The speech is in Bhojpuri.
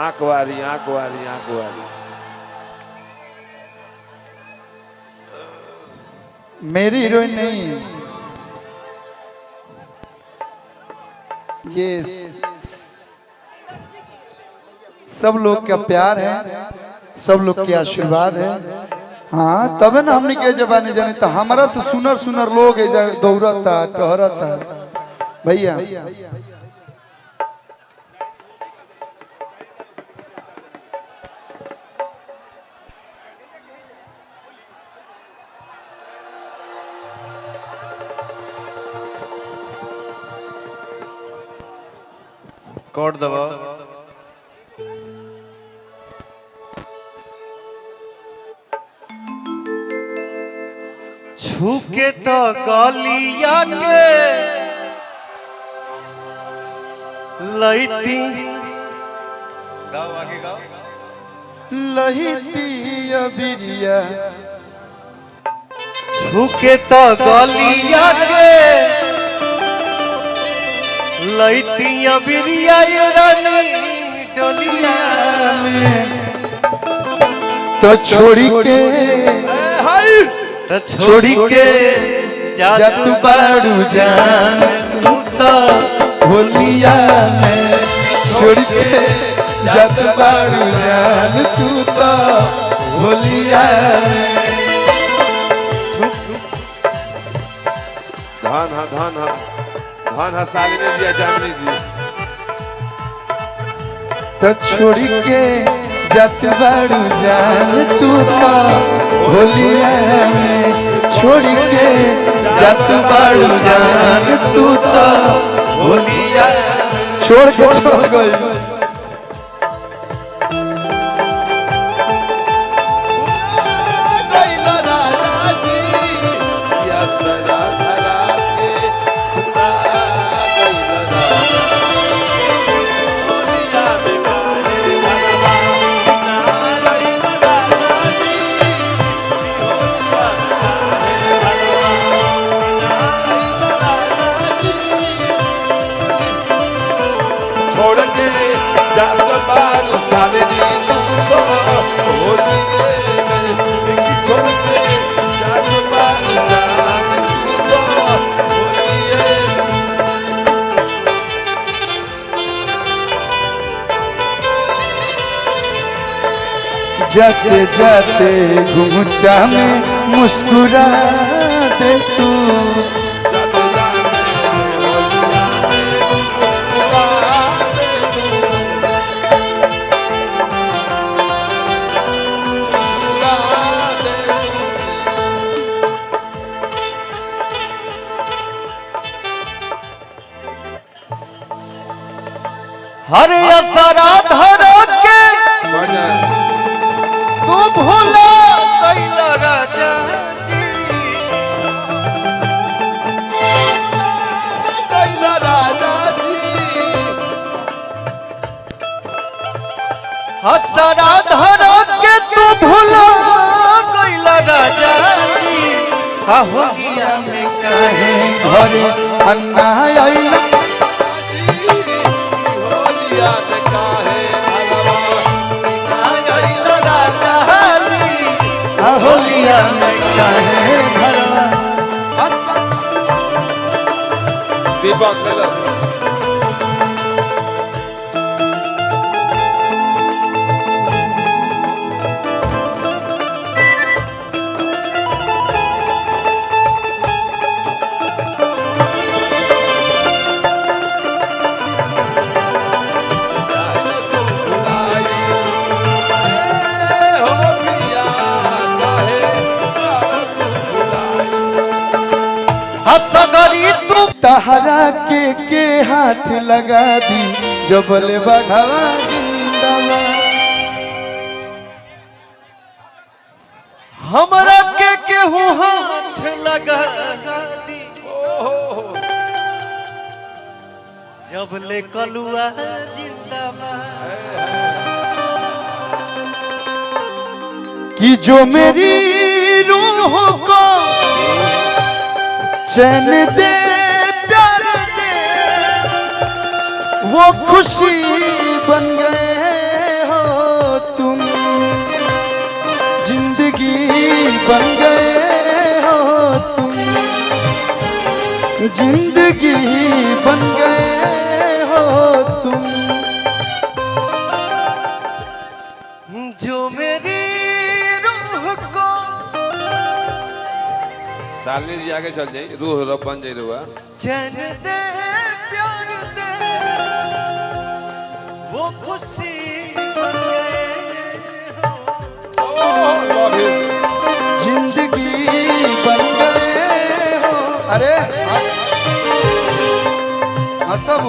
आंख वाली आंख वाली आंख वाली। मेरी हीरोइन नहीं, ये सब लोग का प्यार है, सब लोग के आशीर्वाद है। हाँ तब ना हमने के जबानी जाने तो हमारा से सुनर सुनर लोग दौड़ता टहरता भैया। कोड दबाओ। छूके तो गलिया के लईती गाओ आगे गाओ। लहिती अबिरिया छूके तो गलिया के लईती अबिरिया रानी डोलिया में तो छोड़ी के तो छोड़ी के जातू बाड़ू जान तू तो होलिया में छोड़ के जात बाड़ू जान तू तो होलिया में। धन साली ने दिया जामनी जी। तो छोड़ के जात बाड़ू जान तू तो होलिया में छोड़ के जात बाड़ू जान तू तो होलिया छोड़ गई। जाते जाते घुंघटा में मुस्कुरा दे तू हरे असरा धरो के तू भूला कैला राजा जी कैला राजा जी असरा धरो के तू भूला कैला राजा जी होलिया में काहे घरे अन्ना आइला होलिया में काहे भरवा दीपक सगरी तू तहरा के हाथ लगा दी जबल बघवा जिंदाबा हमरा के केहू हाथ लगा दी जबले कलुआ जिंदाबाद कि जो मेरी रूह को चैन दे प्यार दे वो खुशी बन गए बन गए हो तुम, जिंदगी बन गए हो तुम। जो मेरी रूह को सालनी जी आगे चल जाई, रूह रो बन जाई रुआ। चैन दे प्यार दे वो खुशी बन गए हो। जिंदगी बन गए हो। अरे हाँ सब